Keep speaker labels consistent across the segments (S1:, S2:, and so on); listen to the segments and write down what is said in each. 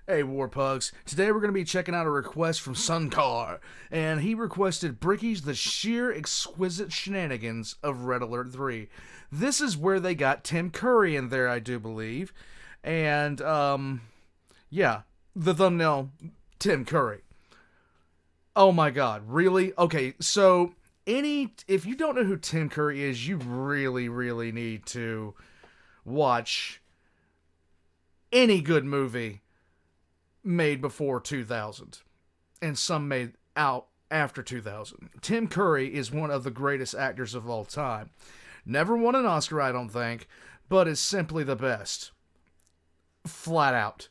S1: Hey Warpugs, today we're going to be checking out a request from Sunkar, and he requested Bricky's The Sheer Exquisite Shenanigans of Red Alert 3. This is where they got Tim Curry in there, I do believe, and, yeah, the thumbnail, Tim Curry. Oh my god, really? Okay, so, if you don't know who Tim Curry is, you really need to watch any good movie made before 2000 and some made out after 2000. Tim Curry is one of the greatest actors of all time. Never won an Oscar, I don't think, but is simply the best. Flat out.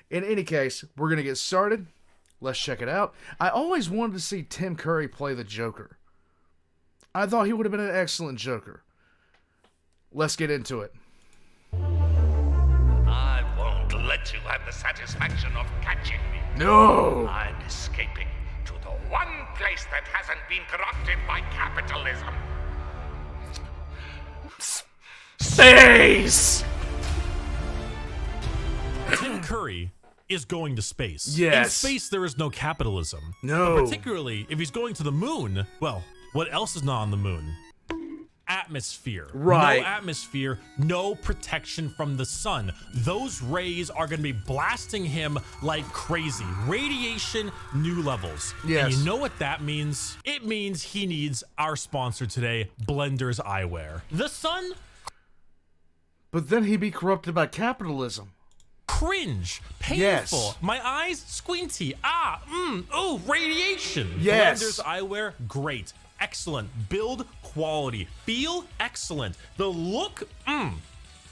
S1: In any case, we're going to get started. Let's check it out. I always wanted to see Tim Curry play the Joker. I thought he would have been an excellent Joker. Let's get into it.
S2: Let you have the satisfaction of catching me.
S1: No!
S2: I'm escaping to the one place that hasn't been corrupted by capitalism.
S1: Space!
S3: Tim Curry is going to space.
S1: Yes.
S3: In space, there is no capitalism.
S1: No.
S3: Particularly if he's going to the moon. Well, what else is not on the moon? Atmosphere.
S1: Right.
S3: No atmosphere, no protection from the sun. Those rays are going to be blasting him like crazy. Radiation, new levels.
S1: Yes.
S3: And you know what that means? It means he needs our sponsor today, Blender's Eyewear. The sun?
S1: But then he'd be corrupted by capitalism.
S3: Cringe, painful,
S1: Yes.
S3: my eyes squinty, ooh, radiation.
S1: Yes.
S3: Blender's Eyewear, great, excellent, build quality, feel excellent, the look,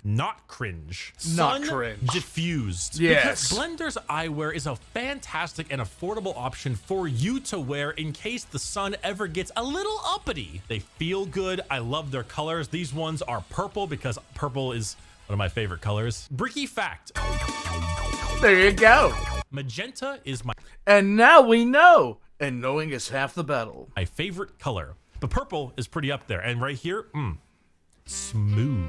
S3: not cringe,
S1: Not
S3: sun
S1: cringe.
S3: diffused.
S1: Yes.
S3: Because Blender's Eyewear is a fantastic and affordable option for you to wear in case the sun ever gets a little uppity. They feel good, I love their colors. These ones are purple because purple is one of my favorite colors. Bricky fact.
S1: There you go.
S3: Magenta is my
S1: And now we know. And knowing is half the battle.
S3: favorite color. But purple is pretty up there. And right here, smooth.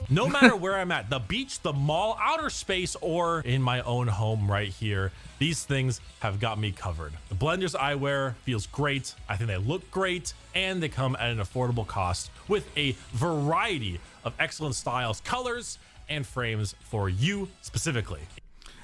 S3: No matter where I'm at, the beach, the mall, outer space, or in my own home right here, these things have got me covered. The Blender's Eyewear feels great. I think they look great, and they come at an affordable cost with a variety of excellent styles, colors, and frames for you specifically.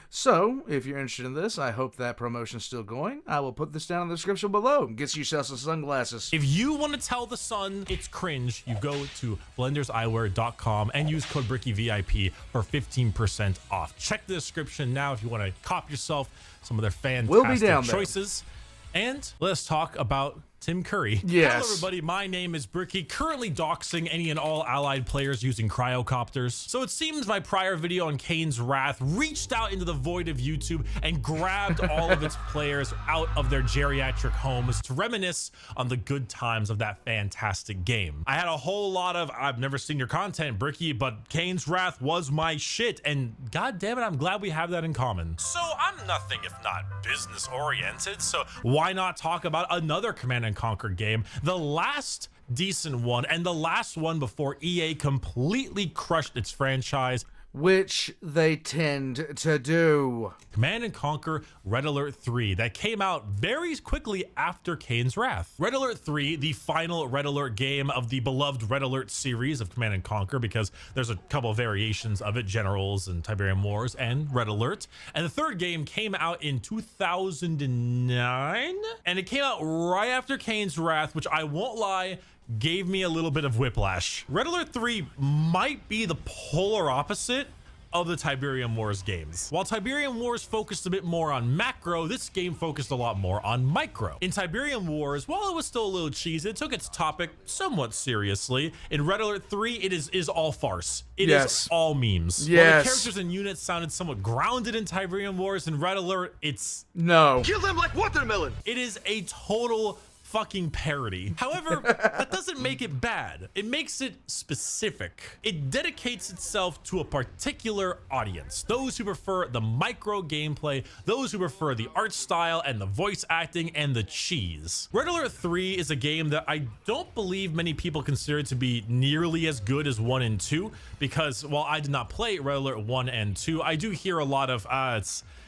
S1: So, if you're interested in this, I hope that promotion's still going. I will put this down in the description below. Get yourself some sunglasses.
S3: If you want to tell the sun it's cringe, you go to blenderseyewear.com and use code BrickyVIP for 15% off. Check the description now if you want to cop yourself some of their fantastic
S1: We'll be down there.
S3: choices. And let's talk about Tim Curry.
S1: Yes.
S3: Hello everybody, my name is Bricky, currently doxing any and all allied players using cryocopters. So it seems my prior video on Kane's Wrath reached out into the void of YouTube and grabbed all of its players out of their geriatric homes to reminisce on the good times of that fantastic game. I had a whole lot of, I've never seen your content, Bricky, but Kane's Wrath was my shit, and god damn it, I'm glad we have that in common. So I'm nothing if not business oriented, so why not talk about another Command and Conquer game, the last decent one and the last one before EA completely crushed its franchise,
S1: Which they tend to do.
S3: Command and Conquer Red Alert 3, that came out very quickly after Kane's Wrath. Red Alert 3, the final Red Alert game of the beloved Red Alert series of Command and Conquer, because there's a couple of variations of it, Generals and Tiberium Wars and Red Alert. And the third game came out in 2009, and it came out right after Kane's Wrath, which I won't lie, gave me a little bit of whiplash. Red Alert 3 might be the polar opposite of the Tiberium Wars games. While Tiberium Wars focused a bit more on macro, this game focused a lot more on micro. In Tiberium Wars, while it was still a little cheesy, it took its topic somewhat seriously. In Red Alert 3, it is all farce. It is all memes.
S1: Yes.
S3: While the characters and units sounded somewhat grounded in Tiberium Wars, in Red Alert, it's
S1: No.
S4: Kill them like watermelon.
S3: it is a total fucking parody. However, that doesn't make it bad. It makes it specific. It dedicates itself to a particular audience. Those who prefer the micro gameplay, those who prefer the art style and the voice acting and the cheese. Red Alert 3 is a game that I don't believe many people consider to be nearly as good as 1 and 2, because while I did not play Red Alert 1 and 2, I do hear a lot of,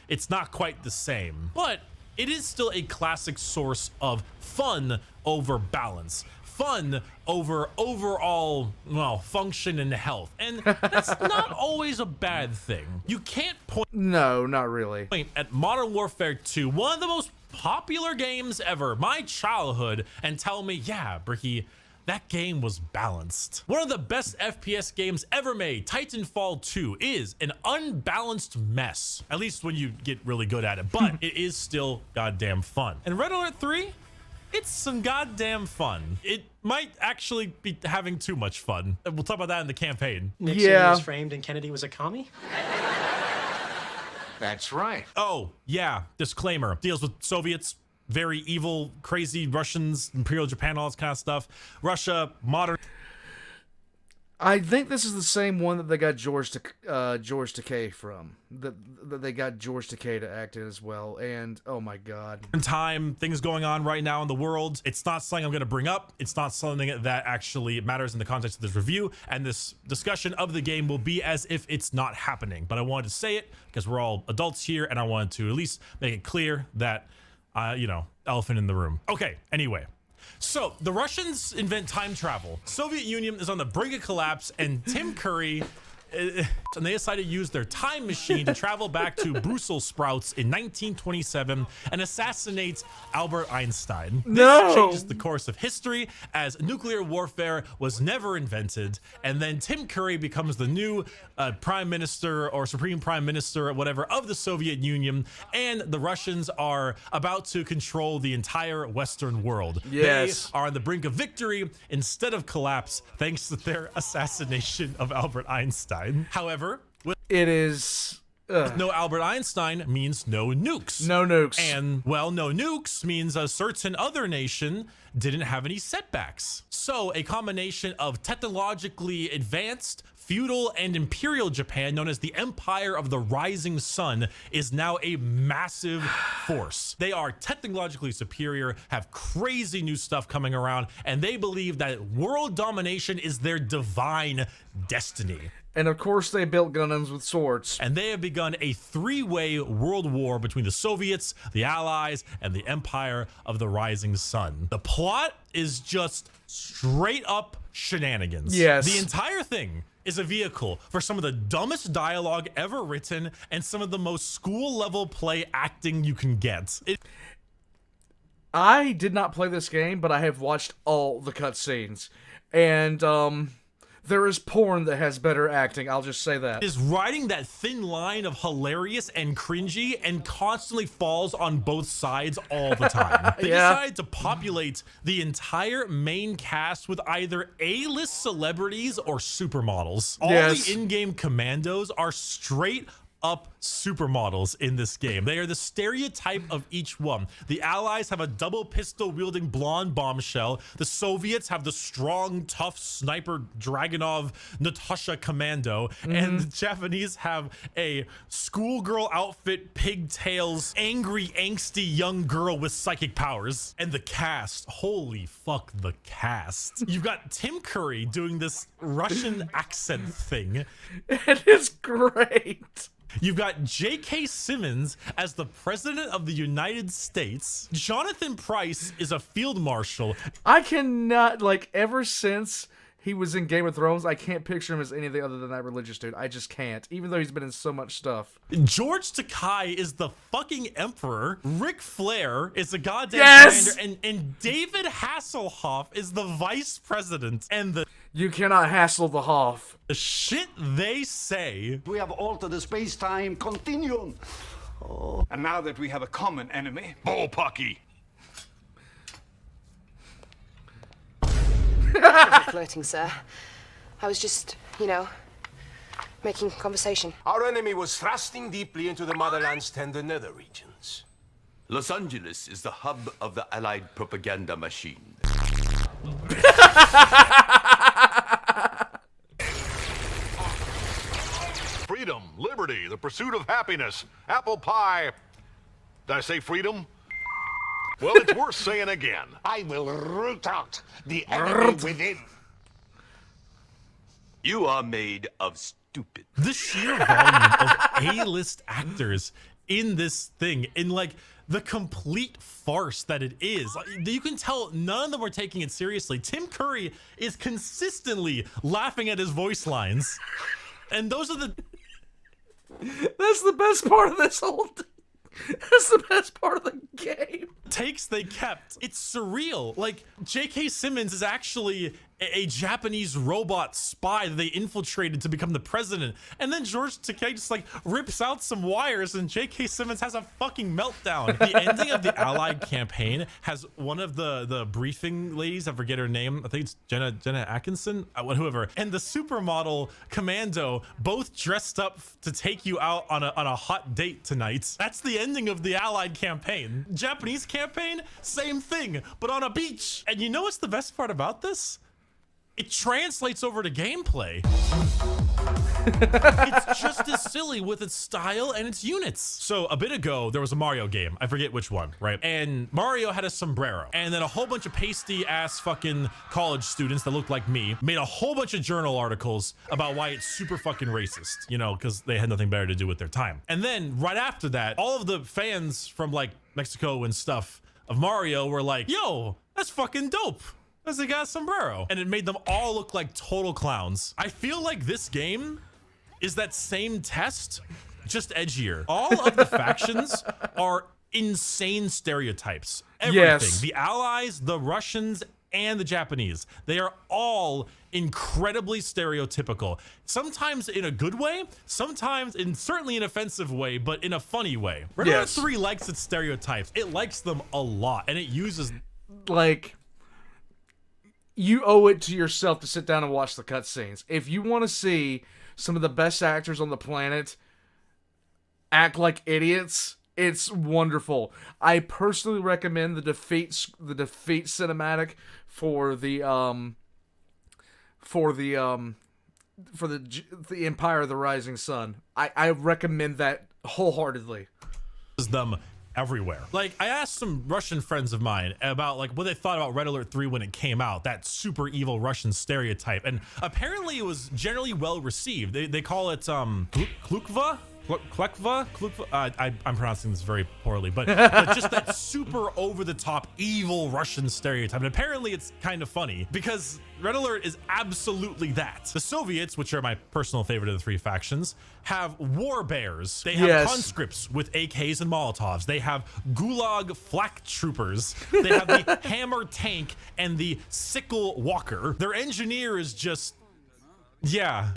S3: it's not quite the same. But it is still a classic source of fun over balance, fun over overall, well, function and health. And that's not always a bad thing. You can't point
S1: No, not really.
S3: at Modern Warfare 2, one of the most popular games ever, my childhood, and tell me, yeah, Bricky, that game was balanced. One of the best FPS games ever made, Titanfall 2, is an unbalanced mess. At least when you get really good at it, but it is still goddamn fun. And Red Alert 3, it's some goddamn fun. It might actually be having too much fun. We'll talk about that in the campaign.
S4: Nixon
S1: Yeah.
S4: was framed and Kennedy was a commie?
S2: That's right.
S3: Oh, yeah, disclaimer. Deals with Soviets, very evil, crazy Russians, Imperial Japan, all this kind of stuff. Russia, modern.
S1: I think this is the same one that they got George Takei from. That they got George Takei to act in as well. And oh my god,
S3: Time, things going on right now in the world. It's not something I'm going to bring up. It's not something that actually matters in the context of this review. And this discussion of the game will be as if it's not happening. But I wanted to say it because we're all adults here, and I wanted to at least make it clear that, you know, elephant in the room. Okay, anyway. So the Russians invent time travel. Soviet Union is on the brink of collapse, and Tim Curry, and they decided to use their time machine to travel back to Brussels sprouts in 1927 and assassinate Albert Einstein. This changes the course of history, as nuclear warfare was never invented, and then Tim Curry becomes the new prime minister or supreme prime minister or whatever of the Soviet Union, and the Russians are about to control the entire Western world.
S1: Yes.
S3: They are on the brink of victory instead of collapse, thanks to their assassination of Albert Einstein. However,
S1: it is.
S3: no Albert Einstein means no nukes.
S1: No nukes.
S3: And, well, no nukes means a certain other nation didn't have any setbacks. So a combination of technologically advanced, feudal, and imperial Japan, known as the Empire of the Rising Sun, is now a massive force. They are technologically superior, have crazy new stuff coming around, and they believe that world domination is their divine destiny.
S1: And of course they built Gundams with swords.
S3: And they have begun a three-way world war between the Soviets, the Allies, and the Empire of the Rising Sun. The plot is just straight up shenanigans.
S1: Yes.
S3: The entire thing is a vehicle for some of the dumbest dialogue ever written and some of the most school-level play acting you can get.
S1: I did not play this game, but I have watched all the cutscenes. And, there is porn that has better acting, I'll just say that.
S3: Is riding that thin line of hilarious and cringy and constantly falls on both sides all the time. They decide to populate the entire main cast with either A-list celebrities or supermodels. All the in-game commandos are straight up supermodels in this game. They are the stereotype of each one. The Allies have a double pistol wielding blonde bombshell. The Soviets have the strong, tough sniper Dragunov Natasha commando. And the Japanese have a schoolgirl outfit, pigtails, angry, angsty young girl with psychic powers. And the cast, holy fuck, the cast. You've got Tim Curry doing this Russian accent thing.
S1: It is great.
S3: You've got J.K. Simmons as the President of the United States. Jonathan Pryce is a field marshal.
S1: I cannot, like, ever since he was in Game of Thrones, I can't picture him as anything other than that religious dude. I just can't, even though he's been in so much stuff.
S3: George Takei is the fucking emperor. Ric Flair is the goddamn commander. And David Hasselhoff is the vice president. And the
S1: You cannot hassle the Hoff.
S3: The shit they say.
S5: We have altered the space-time continuum. Oh.
S2: And now that we have a common enemy, Bullpucky.
S6: Flirting, sir. I was just, you know, making conversation.
S7: Our enemy was thrusting deeply into the motherland's tender nether regions.
S4: Los Angeles is the hub of the Allied propaganda machine.
S7: Freedom, liberty, the pursuit of happiness, apple pie. Did I say freedom? Well, it's worth saying again.
S5: I will root out the enemy within.
S4: You are made of stupid.
S3: The sheer volume of A-list actors in this thing, in like the complete farce that it is. You can tell none of them are taking it seriously. Tim Curry is consistently laughing at his voice lines. And those are the...
S1: That's the best part of this whole thing. That's the best part of the game.
S3: Takes they kept. It's surreal. Like, J.K. Simmons is actually a Japanese robot spy that they infiltrated to become the president. And then George Takei just like rips out some wires and J.K. Simmons has a fucking meltdown. The ending of the Allied campaign has one of the briefing ladies, I forget her name, I think it's Jenna Atkinson, whoever, and the supermodel commando both dressed up to take you out on a hot date tonight. That's the ending of the Allied campaign. Japanese campaign, same thing, but on a beach. And you know what's the best part about this? It translates over to gameplay. It's just as silly with its style and its units. So a bit ago, there was a Mario game. I forget which one, right? And Mario had a sombrero. And then a whole bunch of pasty ass fucking college students that looked like me made a whole bunch of journal articles about why it's super fucking racist, you know, because they had nothing better to do with their time. And then right after that, all of the fans from like Mexico and stuff of Mario were like, yo, that's fucking dope. That's a guy's sombrero. And it made them all look like total clowns. I feel like this game is that same test, just edgier. All of the factions are insane stereotypes. Everything. Yes. The Allies, the Russians, and the Japanese. They are all incredibly stereotypical. Sometimes in a good way, sometimes in certainly an offensive way, but in a funny way. Red Alert 3 likes its stereotypes. It likes them a lot, and it uses...
S1: Like... You owe it to yourself to sit down and watch the cutscenes. If you want to see some of the best actors on the planet act like idiots, it's wonderful. I personally recommend the defeat cinematic for the Empire of the Rising Sun. I recommend that wholeheartedly.
S3: Them everywhere. Like, I asked some Russian friends of mine about like what they thought about Red Alert 3 when it came out, that super evil Russian stereotype, and apparently it was generally well received. They call it Klukva. I'm pronouncing this very poorly, but just that super over-the-top evil Russian stereotype. And apparently it's kind of funny because Red Alert is absolutely that. The Soviets, which are my personal favorite of the three factions, have war bears. They have conscripts with AKs and Molotovs. They have Gulag flak troopers. They have the hammer tank and the sickle walker. Their engineer is just... yeah.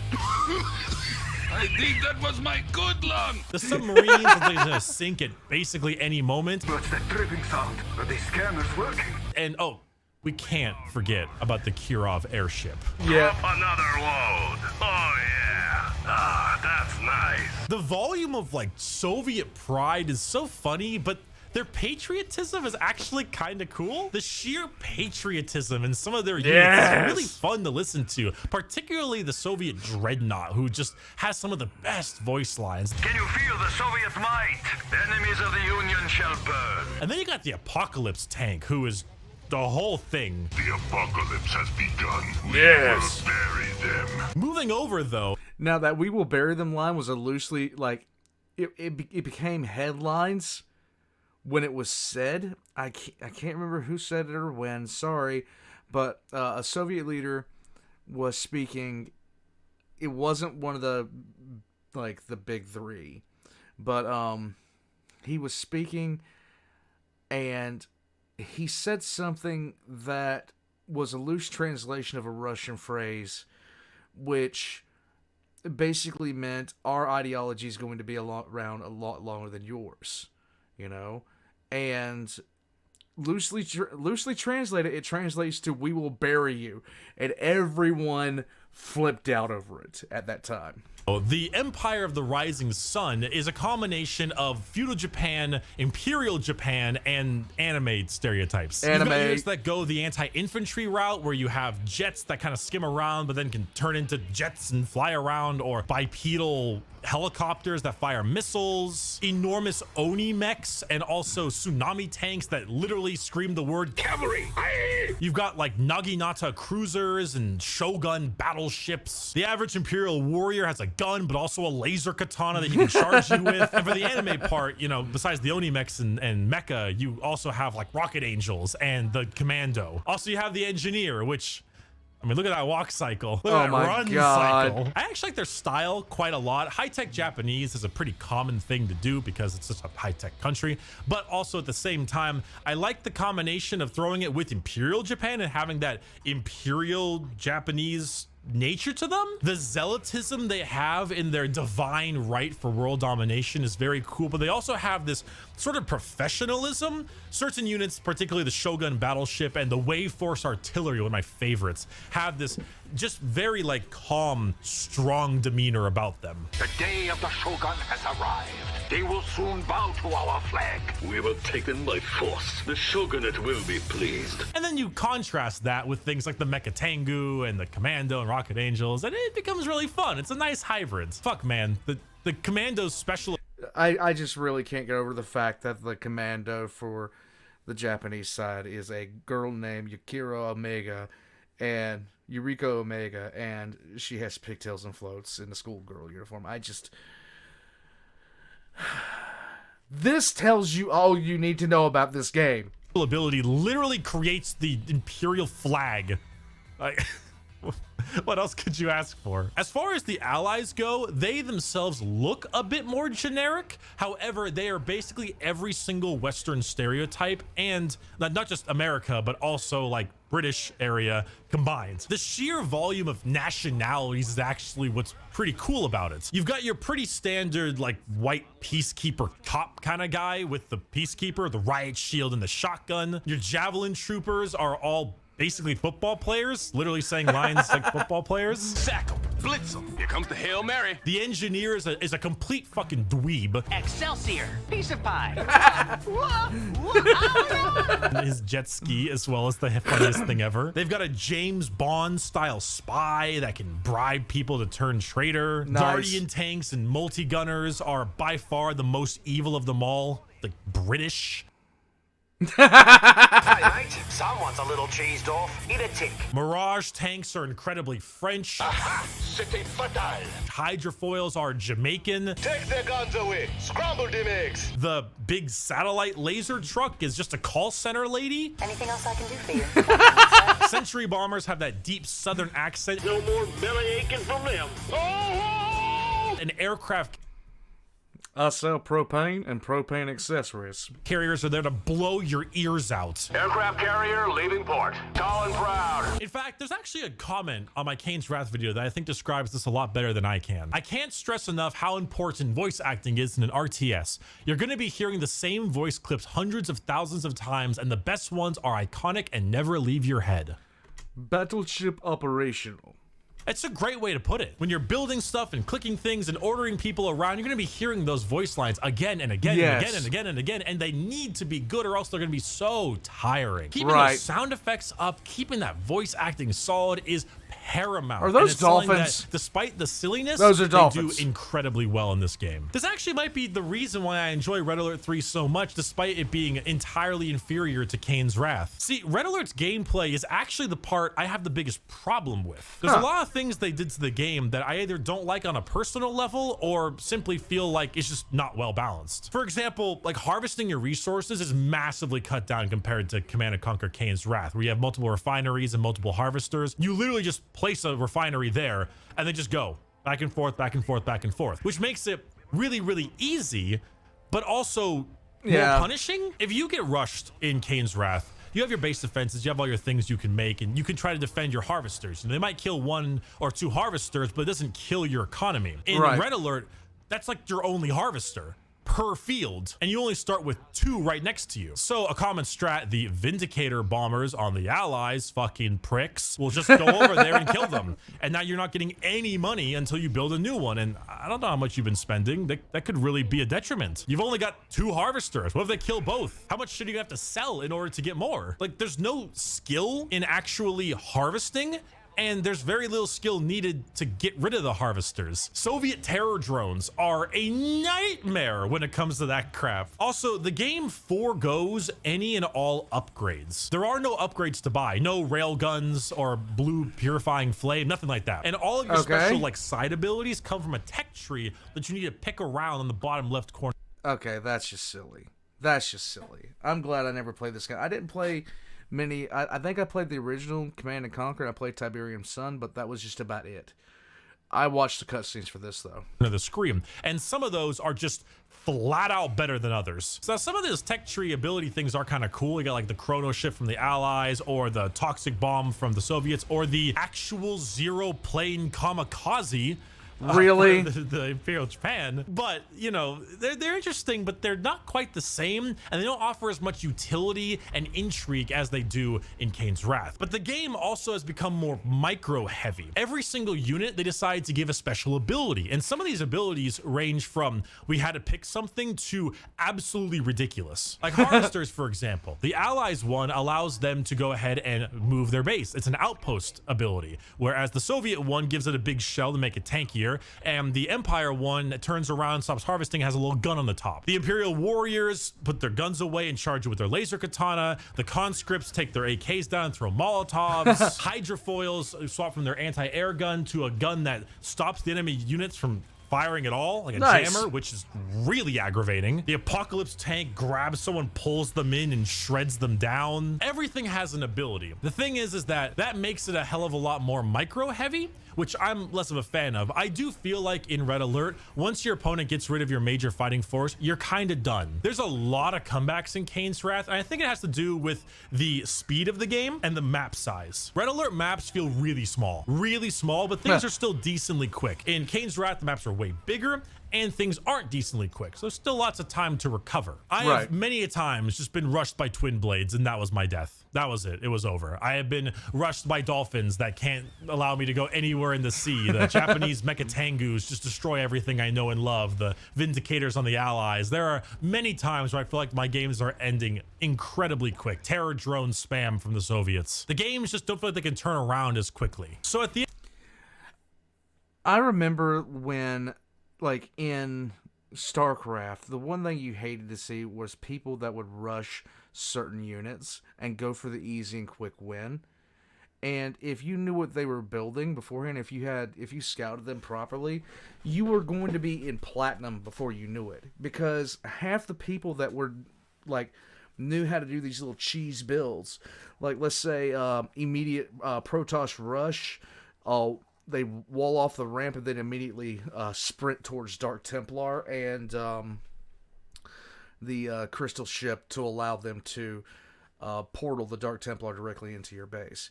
S8: I think that was my good luck.
S3: The submarines are gonna sink at basically any moment.
S8: What's that dripping sound? Are these scanners working?
S3: And oh, we can't forget about the Kirov airship.
S1: Yeah.
S8: Drop another load. Oh yeah. Ah, that's nice.
S3: The volume of like Soviet pride is so funny, but their patriotism is actually kind of cool. The sheer patriotism in some of their units is really fun to listen to, particularly the Soviet dreadnought, who just has some of the best voice lines.
S8: Can you feel the Soviet might? Enemies of the Union shall burn.
S3: And then you got the Apocalypse tank, who is the whole thing.
S8: The apocalypse has begun. We will bury them.
S3: Moving over, though.
S1: Now, that "we will bury them" line was a loosely, like, it became headlines when it was said. I can't remember who said it or when, sorry, but a Soviet leader was speaking. It wasn't one of the, like, the big three, but he was speaking, and he said something that was a loose translation of a Russian phrase, which basically meant our ideology is going to be around a lot longer than yours, you know? And loosely translated, it translates to "we will bury you." And everyone flipped out over it at that time.
S3: The Empire of the Rising Sun is a combination of feudal Japan, imperial Japan, and anime stereotypes. You've got units that go the anti-infantry route, where you have jets that kind of skim around but then can turn into jets and fly around, or bipedal helicopters that fire missiles, enormous Oni mechs, and also tsunami tanks that literally scream the word cavalry. You've got like Naginata cruisers and Shogun battleships. The average Imperial warrior has a gun, but also a laser katana that he can charge you with. And for the anime part, you know, besides the Oni mechs and mecha, you also have like rocket angels and the commando. Also, you have the engineer, which, I mean, look at that walk cycle. Look at that run cycle. I actually like their style quite a lot. High-tech Japanese is a pretty common thing to do because it's such a high-tech country. But also at the same time, I like the combination of throwing it with Imperial Japan and having that Imperial Japanese nature to them. The zealotism they have in their divine right for world domination is very cool, but they also have this sort of professionalism. Certain units, particularly the Shogun battleship and the Wave Force artillery, one of my favorites, have this just very like calm, strong demeanor about them.
S8: The day of the Shogun has arrived. They will soon bow to our flag. We will take them by force. The Shogunate will be pleased.
S3: And then you contrast that with things like the Mecha Tengu and the Commando and Rocket Angels, and it becomes really fun. It's a nice hybrid. Fuck, man. The Commando's special...
S1: I just really can't get over the fact that the commando for the Japanese side is a girl named Yukiro Omega and Yuriko Omega, and she has pigtails and floats in the schoolgirl uniform. This tells you all you need to know about this game.
S3: Ability literally creates the Imperial flag. Like... What else could you ask for? As far as the allies go, they themselves look a bit more generic. However, they are basically every single Western stereotype, and not just America, but also like British area combined. The sheer volume of nationalities is actually what's pretty cool about it. You've got your pretty standard like white peacekeeper cop kind of guy with the peacekeeper, the riot shield, and the shotgun. Your javelin troopers are all basically football players, literally saying lines like football players.
S8: Sack 'em, blitz 'em. Here comes the Hail Mary.
S3: The engineer is a complete fucking dweeb.
S9: Excelsior, piece of pie.
S3: His jet ski, as well as the funniest thing ever. They've got a James Bond style spy that can bribe people to turn traitor.
S1: Nice.
S3: Guardian tanks and multi-gunners are by far the most evil of them all. The British.
S9: Hey, mate, someone's a little cheesed off. Eat a tick.
S3: Mirage tanks are incredibly French.
S8: City fatal.
S3: Hydrofoils are Jamaican.
S8: Take their guns away. Scramble them eggs.
S3: The big satellite laser truck is just a call center lady.
S6: Anything else I can do for you?
S3: Century bombers have that deep southern accent.
S8: No more belly aching from them. Oh!
S3: An aircraft
S1: I sell propane and propane accessories.
S3: carriers are there to blow your ears out.
S8: Aircraft carrier leaving port. Tall and proud.
S3: In fact, there's actually a comment on my Kane's Wrath video that I think describes this a lot better than I can. I can't stress enough how important voice acting is in an RTS. You're going to be hearing the same voice clips hundreds of thousands of times, and the best ones are iconic and never leave your head.
S1: Battleship operational.
S3: It's a great way to put it. When you're building stuff and clicking things and ordering people around, you're going to be hearing those voice lines again and again and again and again and again, and they need to be good or else they're going to be so tiring. Keeping those sound effects up, keeping that voice acting solid is paramount.
S1: Are those dolphins?
S3: Despite the silliness,
S1: those are dolphins.
S3: They do incredibly well in this game. This actually might be the reason why I enjoy Red Alert 3 so much, despite it being entirely inferior to Kane's Wrath. See, Red Alert's gameplay is actually the part I have the biggest problem with. There's a lot of things they did to the game that I either don't like on a personal level or simply feel like it's just not well balanced. For example, like harvesting your resources is massively cut down compared to Command & Conquer Kane's Wrath, where you have multiple refineries and multiple harvesters. You literally just place a refinery there and they just go back and forth, back and forth, back and forth, which makes it really, really easy, but also more punishing. If you get rushed in Kane's Wrath, you have your base defenses, you have all your things you can make, and you can try to defend your harvesters. And they might kill 1 or 2 harvesters, but it doesn't kill your economy. In Red Alert, that's like your only harvester. per field, and you only start with 2 right next to you. So a common strat, the Vindicator bombers on the Allies, fucking pricks, will just go over there and kill them. And now you're not getting any money until you build a new one. And I don't know how much you've been spending. That could really be a detriment. You've only got 2 harvesters. What if they kill both? How much should you have to sell in order to get more? Like, there's no skill in actually harvesting, and there's very little skill needed to get rid of the harvesters. Soviet terror drones are a nightmare when it comes to that crap. Also, the game forgoes any and all upgrades. There are no upgrades to buy, no rail guns or blue purifying flame, nothing like that. And all of your special like side abilities come from a tech tree that you need to pick around on the bottom left corner.
S1: Okay, that's just silly. That's just silly. I'm glad I never played this game. I didn't play many. I think I played the original Command and Conquer. I played Tiberium Sun, but that was just about it. I watched the cutscenes for this though.
S3: The Scream, and some of those are just flat out better than others. So some of those tech tree ability things are kind of cool. You got like the chrono shift from the Allies, or the toxic bomb from the Soviets, or the actual zero plane kamikaze.
S1: Really?
S3: The Imperial Japan. But, you know, they're interesting, but they're not quite the same, and they don't offer as much utility and intrigue as they do in Kane's Wrath. But the game also has become more micro-heavy. Every single unit, they decide to give a special ability, and some of these abilities range from we had to pick something to absolutely ridiculous. Like Harvesters, for example. The Allies one allows them to go ahead and move their base. It's an outpost ability, whereas the Soviet one gives it a big shell to make it tankier, and the Empire one that turns around, stops harvesting, has a little gun on the top. The Imperial warriors put their guns away and charge it with their laser katana. The conscripts take their AKs down and throw Molotovs. Hydrofoils swap from their anti-air gun to a gun that stops the enemy units from firing at all, like a jammer, which is really aggravating. The Apocalypse tank grabs someone, pulls them in, and shreds them down. Everything has an ability. The thing is that makes it a hell of a lot more micro heavy, which I'm less of a fan of. I do feel like in Red Alert, once your opponent gets rid of your major fighting force, you're kind of done. There's a lot of comebacks in Kane's Wrath, and I think it has to do with the speed of the game and the map size. Red Alert maps feel really small, but things are still decently quick. In Kane's Wrath, the maps are way bigger, and things aren't decently quick, so there's still lots of time to recover. I have many a times just been rushed by twin blades, and that was my death. That was it. It was over. I have been rushed by dolphins that can't allow me to go anywhere in the sea. The Japanese mecha-tangus just destroy everything I know and love. The Vindicators on the Allies. There are many times where I feel like my games are ending incredibly quick. Terror drone spam from the Soviets. The games just don't feel like they can turn around as quickly. So at the end,
S1: I remember when, like, in StarCraft, the one thing you hated to see was people that would rush certain units and go for the easy and quick win. And if you knew what they were building beforehand, if you scouted them properly, you were going to be in platinum before you knew it. Because half the people that were, like, knew how to do these little cheese builds, like, let's say, immediate Protoss rush, they wall off the ramp and then immediately sprint towards Dark Templar and the crystal ship to allow them to portal the Dark Templar directly into your base.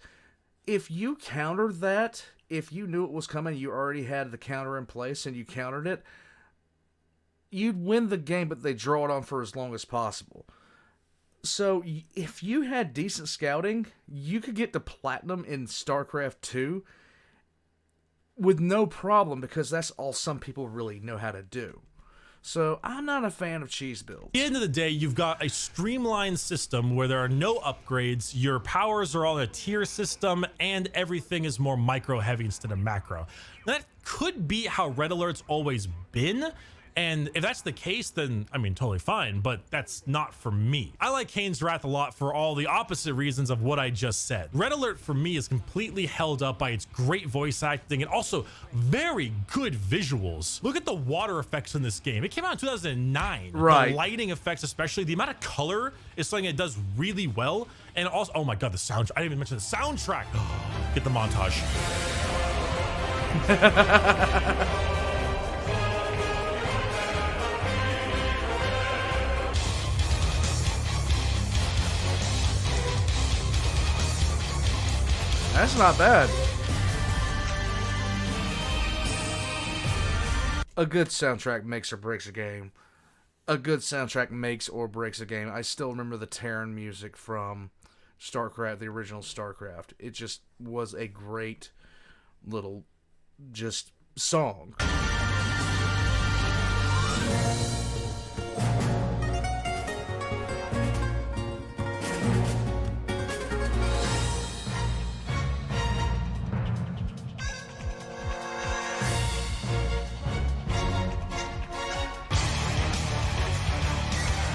S1: If you countered that, if you knew it was coming, you already had the counter in place and you countered it, you'd win the game, but they draw it on for as long as possible. So if you had decent scouting, you could get to platinum in StarCraft 2 with no problem, because that's all some people really know how to do. So I'm not a fan of cheese builds.
S3: At the end of the day, you've got a streamlined system where there are no upgrades, your powers are all in a tier system, and everything is more micro heavy instead of macro. That could be how Red Alert's always been, and if that's the case, then I mean, totally fine, but that's not for me. I like Kane's Wrath a lot for all the opposite reasons of what I just said. Red Alert for me is completely held up by its great voice acting and also very good visuals. Look at the water effects in this game. It came out in 2009.
S1: Right.
S3: The lighting effects, especially the amount of color, is something it does really well. And also, oh my god, the soundtrack. I didn't even mention the soundtrack. Get the montage.
S1: That's not bad. A good soundtrack makes or breaks a game. a good soundtrack makes or breaks a game. I still remember the Terran music from StarCraft, the original StarCraft. It just was a great little just song.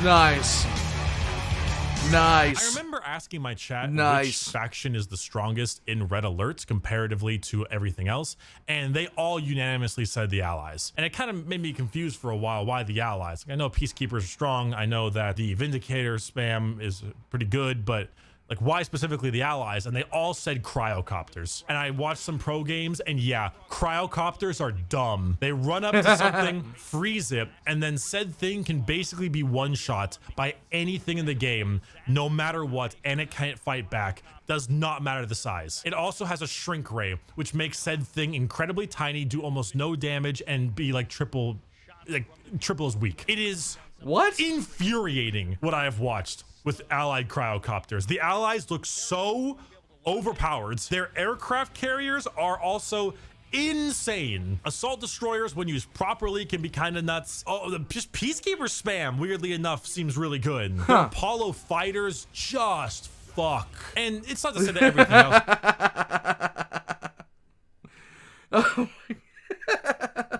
S1: Nice. Nice.
S3: I remember asking my chat
S1: Nice.
S3: which faction is the strongest in Red Alert comparatively to everything else, and they all unanimously said the Allies. And it kind of made me confused for a while. Why the Allies? I know Peacekeepers are strong. I know that the Vindicator spam is pretty good, but like, why specifically the Allies? And they all said cryocopters. And I watched some pro games, and yeah, cryocopters are dumb. They run up to something, freeze it, and then said thing can basically be one-shot by anything in the game, no matter what, and it can't fight back. Does not matter the size. It also has a shrink ray, which makes said thing incredibly tiny, do almost no damage, and be like triple as weak. It is infuriating what I have watched with allied cryocopters. The allies look so overpowered. Their aircraft carriers are also insane. Assault destroyers, when used properly, can be kind of nuts. Oh, just Peacekeeper spam, weirdly enough, seems really good. The Apollo fighters just fuck. And it's not to say that everything else.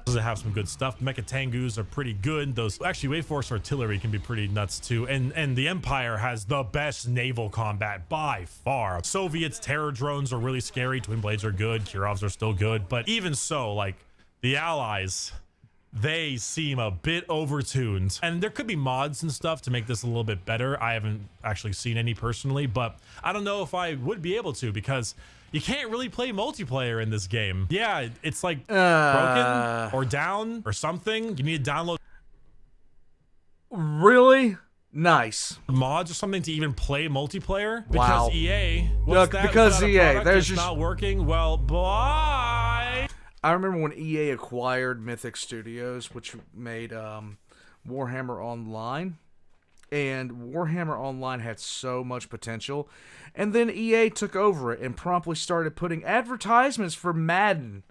S3: Does it have some good stuff? Mecha Tengus are pretty good. Those actually Wave Force artillery can be pretty nuts too. And the Empire has the best naval combat by far. Soviets terror drones are really scary. Twin Blades are good. Kirovs are still good. But even so, like the Allies, they seem a bit overtuned. And there could be mods and stuff to make this a little bit better. I haven't actually seen any personally, but I don't know if I would be able to, because you can't really play multiplayer in this game. Yeah, it's like broken or down or something. You need to download
S1: really nice
S3: mods or something to even play multiplayer.
S1: Wow.
S3: Because EA,
S1: because EA, there's just
S3: not working. Well, bye.
S1: I remember when EA acquired Mythic Studios, which made Warhammer Online. And Warhammer Online had so much potential. And then EA took over it and promptly started putting advertisements for Madden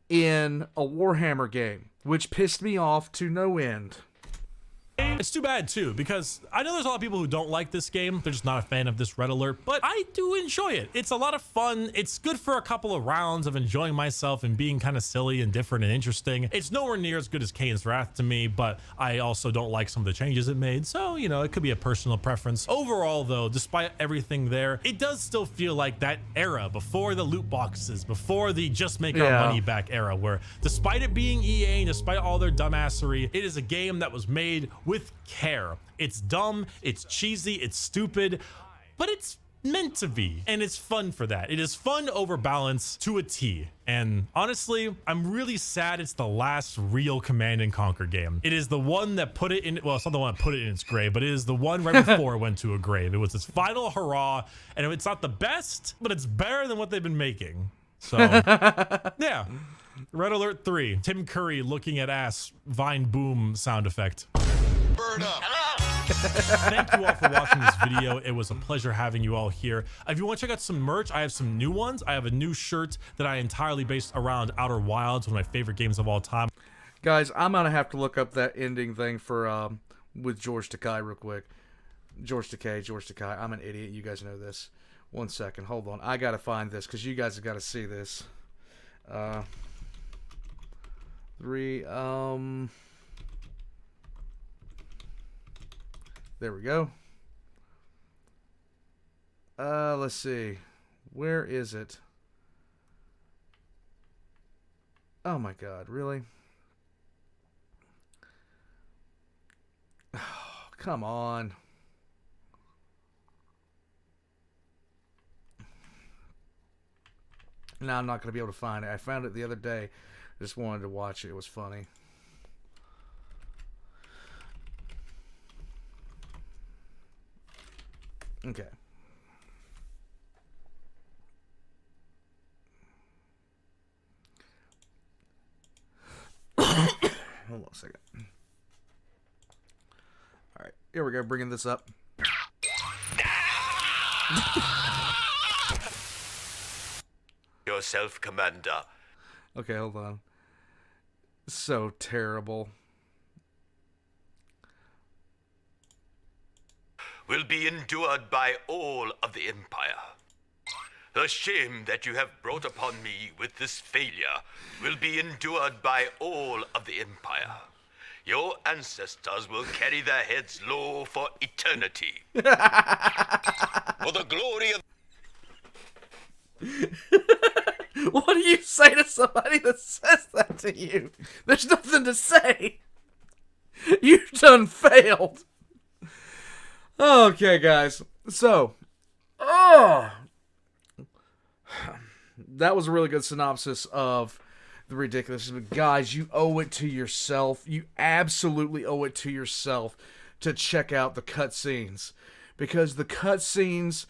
S1: in a Warhammer game, which pissed me off to no end.
S3: It's too bad too, because I know there's a lot of people who don't like this game. They're just not a fan of this Red Alert, but I do enjoy it. It's a lot of fun. It's good for a couple of rounds of enjoying myself and being kind of silly and different and interesting. It's nowhere near as good as Kane's Wrath to me, but I also don't like some of the changes it made. So, you know, it could be a personal preference. Overall though, despite everything there, it does still feel like that era before the loot boxes, before the just make our money back era, where despite it being EA and despite all their dumbassery, it is a game that was made with care. It's dumb, it's cheesy, it's stupid, but it's meant to be, and it's fun for that. It is fun over balance to a T. And honestly, I'm really sad it's the last real Command and Conquer game. It is the one that put it in, well, it's not the one that put it in its grave, but it is the one right before it went to a grave. It was its final hurrah, and it's not the best, but it's better than what they've been making. So, yeah. Red Alert 3, Tim Curry looking at ass, Vine boom sound effect.
S7: Burn up.
S3: Thank you all for watching this video. It was a pleasure having you all here. If you want to check out some merch, I have some new ones. I have a new shirt that I entirely based around Outer Wilds, one of my favorite games of all time.
S1: Guys, I'm gonna have to look up that ending thing for with George Takei real quick. George Takei. I'm an idiot. You guys know this. 1 second. Hold on. I gotta find this because you guys have got to see this. There we go. Let's see. Where is it? Oh my god, really? Oh, come on. No, I'm not going to be able to find it. I found it the other day. Just wanted to watch it. It was funny. Okay. Hold on a second. Here we go, bringing this up.
S4: Yourself, Commander,
S1: Okay, hold on. So terrible.
S4: will be endured by all of the Empire. The shame that you have brought upon me with this failure will be endured by all of the Empire. Your ancestors will carry their heads low for eternity. For the glory of...
S1: What do you say to somebody that says that to you? There's nothing to say. You've done failed. Okay, guys. So, that was a really good synopsis of the ridiculous. But guys, you owe it to yourself. You absolutely owe it to yourself to check out the cutscenes, because the cutscenes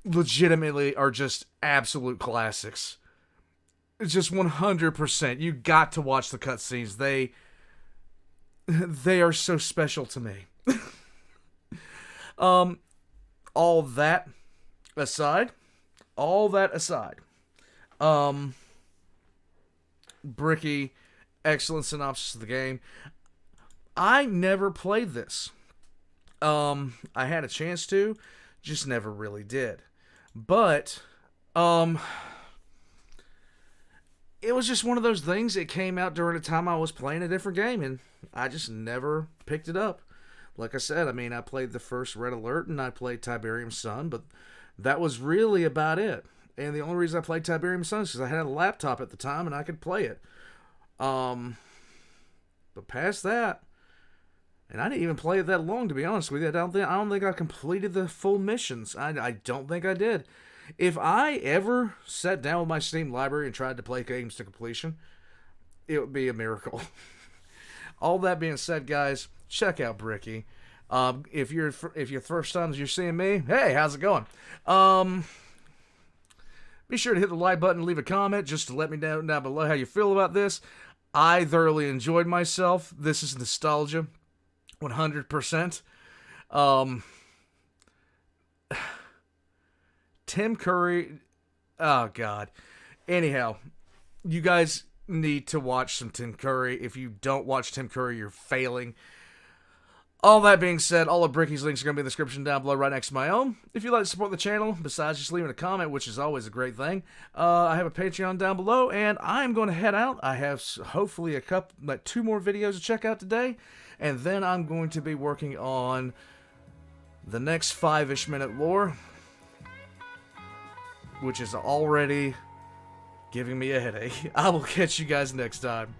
S1: legitimately are just absolute classics. It's just 100%. You got to watch the cutscenes. They are so special to me. All that aside, Bricky, excellent synopsis of the game. I never played this. I had a chance to, just never really did. But, it was just one of those things. It came out during a time I was playing a different game, and I just never picked it up. Like I said, I mean, I played the first Red Alert, and I played Tiberium Sun, but that was really about it. And the only reason I played Tiberium Sun is because I had a laptop at the time, and I could play it. But past that, and I didn't even play it that long, to be honest with you. I don't think I completed the full missions. I don't think I did. If I ever sat down with my Steam library and tried to play games to completion, it would be a miracle. All that being said, guys, check out Bricky. If you're first time you're seeing me, hey, how's it going? Be sure to hit the like button and leave a comment just to let me know down below how you feel about this. I thoroughly enjoyed myself. This is nostalgia, 100%. Tim Curry, oh god. Anyhow, you guys need to watch some Tim Curry. If you don't watch Tim Curry, you're failing. All that being said, all of Bricky's links are going to be in the description down below right next to my own. If you'd like to support the channel, besides just leaving a comment, which is always a great thing, I have a Patreon down below, and I'm going to head out. I have hopefully two more videos to check out today, and then I'm going to be working on the next 5-ish minute lore, which is already giving me a headache. I will catch you guys next time.